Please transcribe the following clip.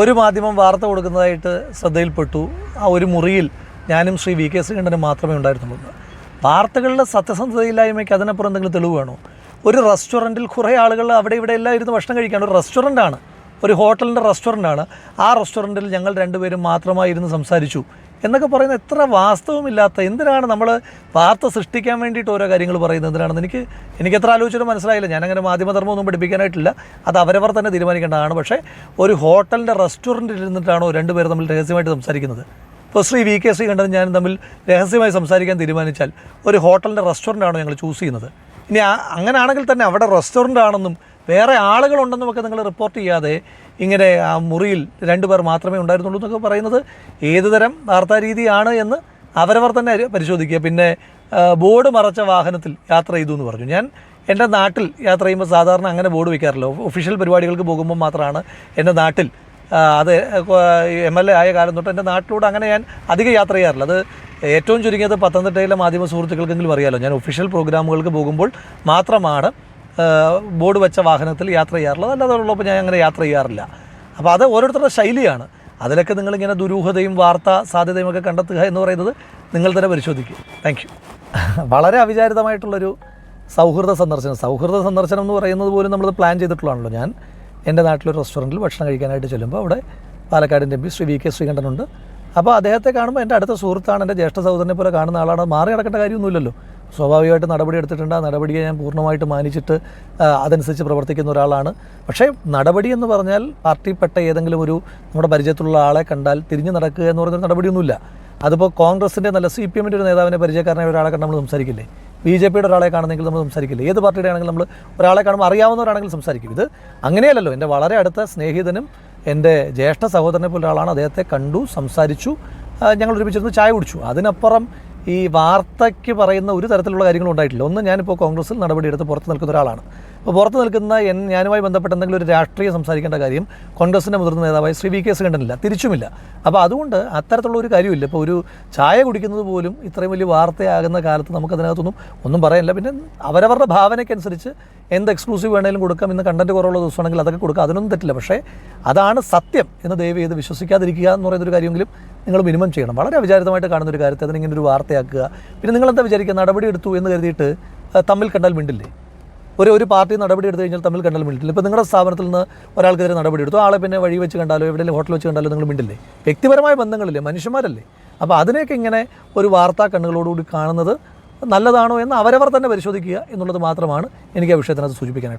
ഒരു മാധ്യമം വാർത്ത കൊടുക്കുന്നതായിട്ട് ശ്രദ്ധയിൽപ്പെട്ടു. ആ ഒരു മുറിയിൽ ഞാനും ശ്രീ വി കെ ശ്രീകണ്ഠനും മാത്രമേ ഉണ്ടായിരുന്നുള്ളൂ. വാർത്തകളുടെ സത്യസന്ധതയില്ലായ്മയ്ക്ക് അതിനപ്പുറം എന്തെങ്കിലും തെളിവ് വേണോ? ഒരു റെസ്റ്റോറൻറ്റിൽ കുറേ ആളുകൾ അവിടെ ഇവിടെ എല്ലാം ഇരുന്ന് ഭക്ഷണം കഴിക്കുകയാണ്. ഒരു റെസ്റ്റോറൻറ്റാണ്, ഒരു ഹോട്ടലിൻ്റെ റെസ്റ്റോറൻറ്റാണ്. ആ റെസ്റ്റോറൻറ്റിൽ ഞങ്ങൾ രണ്ടുപേരും മാത്രമായി ഇരുന്ന് സംസാരിച്ചു എന്നൊക്കെ പറയുന്നത് എത്ര വാസ്തവമില്ലാത്ത, എന്തിനാണ് നമ്മൾ വാർത്ത സൃഷ്ടിക്കാൻ വേണ്ടിയിട്ട് ഓരോ കാര്യങ്ങൾ പറയുന്നത്? എന്തിനാണെന്ന് എനിക്ക് എത്ര ആലോചിച്ചിട്ട് മനസ്സിലായില്ല. ഞാനങ്ങനെ മാധ്യമധർമ്മമൊന്നും പഠിപ്പിക്കാനായിട്ടില്ല, അത് അവരവർ തന്നെ തീരുമാനിക്കേണ്ടതാണ്. പക്ഷേ ഒരു ഹോട്ടലിൻ്റെ റെസ്റ്റോറൻറ്റിൽ ഇരുന്നിട്ടാണോ രണ്ടുപേരും തമ്മിൽ രഹസ്യമായിട്ട് സംസാരിക്കുന്നത്? ഇപ്പോൾ ശ്രീ വി കെ ശ്രീകണ്ഠനും ഞാനും തമ്മിൽ രഹസ്യമായി സംസാരിക്കാൻ തീരുമാനിച്ചാൽ ഒരു ഹോട്ടലിൻ്റെ റെസ്റ്റോറൻ്റാണോ ഞങ്ങൾ ചൂസ് ചെയ്യുന്നത്? ഇനി അങ്ങനെയാണെങ്കിൽ തന്നെ അവിടെ റെസ്റ്റോറൻ്റ് ആണെന്നും വേറെ ആളുകളുണ്ടെന്നും ഒക്കെ നിങ്ങൾ റിപ്പോർട്ട് ചെയ്യാതെ ഇങ്ങനെ ആ മുറിയിൽ രണ്ടുപേർ മാത്രമേ ഉണ്ടായിരുന്നുള്ളൂ എന്നൊക്കെ പറയുന്നത് ഏതുതരം വാർത്താ രീതിയാണ് എന്ന് അവരവർ തന്നെ പരിശോധിക്കുക. പിന്നെ ബോർഡ് മറച്ച വാഹനത്തിൽ യാത്ര ചെയ്തു എന്ന് പറഞ്ഞു. ഞാൻ എൻ്റെ നാട്ടിൽ യാത്ര ചെയ്യുമ്പോൾ സാധാരണ അങ്ങനെ ബോർഡ് വയ്ക്കാറില്ല. ഒഫീഷ്യൽ പരിപാടികൾക്ക് പോകുമ്പോൾ മാത്രമാണ് എൻ്റെ നാട്ടിൽ, അത് MLA ആയ കാലം തൊട്ട് എൻ്റെ നാട്ടിലൂടെ അങ്ങനെ ഞാൻ അധികം യാത്ര ചെയ്യാറില്ല. അത് ഏറ്റവും ചുരുങ്ങിയത് പത്തനംതിട്ടയിലെ മാധ്യമ സുഹൃത്തുക്കൾക്കെങ്കിലും അറിയാമല്ലോ, ഞാൻ ഒഫീഷ്യൽ പ്രോഗ്രാമുകൾക്ക് പോകുമ്പോൾ മാത്രമാണ് ബോർഡ് വെച്ച വാഹനത്തിൽ യാത്ര ചെയ്യാറുള്ളത്. അല്ലാതെ ഉള്ളപ്പോൾ ഞാൻ അങ്ങനെ യാത്ര ചെയ്യാറില്ല. അപ്പോൾ അത് ഓരോരുത്തരുടെ ശൈലിയാണ്. അതിലൊക്കെ നിങ്ങളിങ്ങനെ ദുരൂഹതയും വാർത്താ സാധ്യതയും ഒക്കെ കണ്ടെത്തുക എന്ന് പറയുന്നത് നിങ്ങൾ തന്നെ പരിശോധിക്കുക. Thank you. വളരെ അവിചാരിതമായിട്ടുള്ളൊരു സൗഹൃദ സന്ദർശനം എന്ന് പറയുന്നത് പോലും നമ്മൾ പ്ലാൻ ചെയ്തിട്ടുള്ളതാണല്ലോ. ഞാൻ എൻ്റെ നാട്ടിലൊരു റെസ്റ്റോറൻറ്റിൽ ഭക്ഷണം കഴിക്കാനായിട്ട് ചെല്ലുമ്പോൾ അവിടെ പാലക്കാടിൻ്റെ MP ശ്രീ വി കെ ശ്രീകണ്ഠനുണ്ട്. അപ്പോൾ അദ്ദേഹത്തെ കാണുമ്പോൾ എൻ്റെ അടുത്ത സുഹൃത്താണ്, എൻ്റെ ജ്യേഷ്ഠ സഹോദരനെ പോലെ കാണുന്ന ആളാണ്. മാറി നടക്കേണ്ട കാര്യമൊന്നുമില്ലല്ലോ. സ്വാഭാവികമായിട്ട് നടപടി എടുത്തിട്ടുണ്ട്. ആ നടപടിയെ ഞാൻ പൂർണ്ണമായിട്ട് മാനിച്ചിട്ട് അതനുസരിച്ച് പ്രവർത്തിക്കുന്ന ഒരാളാണ്. പക്ഷേ നടപടി എന്ന് പറഞ്ഞാൽ പാർട്ടിപ്പെട്ട ഏതെങ്കിലും ഒരു നമ്മുടെ പരിചയത്തിലുള്ള ആളെ കണ്ടാൽ തിരിഞ്ഞു നടക്കുക എന്ന് പറയുന്നൊരു നടപടിയൊന്നുമില്ല. അതിപ്പോൾ കോൺഗ്രസിൻ്റെ നല്ല CPM-ൻ്റെ ഒരു നേതാവിനെ പരിചയക്കാരനായ ഒരാളെ കണ്ട് നമ്മൾ സംസാരിക്കില്ലേ? BJP-യുടെ ഒരാളെ കാണുന്നെങ്കിൽ നമ്മൾ സംസാരിക്കില്ലേ? ഏത് പാർട്ടിയുടെ ആണെങ്കിലും നമ്മൾ ഒരാളെ കാണുമ്പോൾ അറിയാവുന്നവരാണെങ്കിൽ സംസാരിക്കും. ഇത് അങ്ങനെയല്ലല്ലോ. എൻ്റെ വളരെ അടുത്ത സ്നേഹിതനും എൻ്റെ ജ്യേഷ്ഠ സഹോദരനെ പോലെ ഒരാളാണ്. അദ്ദേഹത്തെ കണ്ടു, സംസാരിച്ചു, ഞങ്ങൾ ഒരുമിച്ചിരുന്ന് ചായ കുടിച്ചു. അതിനപ്പുറം ഈ വാർത്തയ്ക്ക് പറയുന്ന ഒരു തരത്തിലുള്ള കാര്യങ്ങളും ഉണ്ടായിട്ടില്ല. ഒന്ന്, ഞാനിപ്പോൾ കോൺഗ്രസിൽ നടപടിയെടുത്ത് പുറത്ത് നിൽക്കുന്ന ഒരാളാണ്. അപ്പോൾ പുറത്ത് നിൽക്കുന്ന ഞാനുമായി ബന്ധപ്പെട്ട എന്തെങ്കിലും ഒരു രാഷ്ട്രീയം സംസാരിക്കേണ്ട കാര്യം കോൺഗ്രസിൻ്റെ മുതിർന്ന നേതാവായ ശ്രീ വി കെ ശ്രീകണ്ഠനില്ല, തിരിച്ചുമില്ല. അപ്പോൾ അതുകൊണ്ട് അത്തരത്തിലുള്ള ഒരു കാര്യമില്ല. ഇപ്പോൾ ഒരു ചായ കുടിക്കുന്നത് പോലും ഇത്രയും വലിയ വാർത്തയാകുന്ന കാലത്ത് നമുക്കതിനകത്തൊന്നും ഒന്നും പറയാനില്ല. പിന്നെ അവരവരുടെ ഭാവനയ്ക്കനുസരിച്ച് എന്ത് എക്സ്ക്ലൂസീവ് വേണമെങ്കിലും കൊടുക്കാം. ഇന്ന് കണ്ടൻറ്റ് കുറവുള്ള ദിവസമാണെങ്കിൽ അതൊക്കെ കൊടുക്കാം, അതിനൊന്നും തെറ്റില്ല. പക്ഷേ അതാണ് സത്യം എന്ന് ദയവ് ചെയ്ത് വിശ്വസിക്കാതിരിക്കുക എന്ന് പറയുന്നൊരു കാര്യമെങ്കിലും നിങ്ങൾ മിനിമം ചെയ്യണം. വളരെ അവിചാരിതമായിട്ട് കാണുന്നൊരു കാര്യത്തെ അതിനിങ്ങനെ ഒരു വാർത്തയാക്കുക. പിന്നെ നിങ്ങളെന്താ വിചാരിക്കുക? നടപടി എടുത്തു എന്ന് കരുതിയിട്ട് തമ്മിൽ കണ്ടാൽ മിണ്ടില്ലേ? ഒരു പാർട്ടി നടപടി എടുത്തു കഴിഞ്ഞാൽ തമ്മിൽ കണ്ടാൽ മിണ്ടില്ല. ഇപ്പോൾ നിങ്ങളുടെ സ്ഥാപനത്തിൽ നിന്ന് ഒരാൾക്കെതിരെ നടപടി എടുത്തു, ആളെ പിന്നെ വഴി വെച്ച് കണ്ടാലോ എവിടെയെങ്കിലും ഹോട്ടൽ വെച്ച് കണ്ടാലോ നിങ്ങൾ മിണ്ടില്ലേ? വ്യക്തിപരമായ ബന്ധങ്ങളില്ലേ, മനുഷ്യന്മാരല്ലേ? അപ്പോൾ അതിനെയൊക്കെ ഇങ്ങനെ ഒരു വാർത്താ കണ്ണുകളോടുകൂടി കാണുന്നത് നല്ലതാണോ എന്ന് അവരവർ തന്നെ പരിശോധിക്കുക എന്നുള്ളത് മാത്രമാണ് എനിക്ക് ആ വിഷയത്തിനകത്ത് സൂചിപ്പിക്കാനായിട്ട്.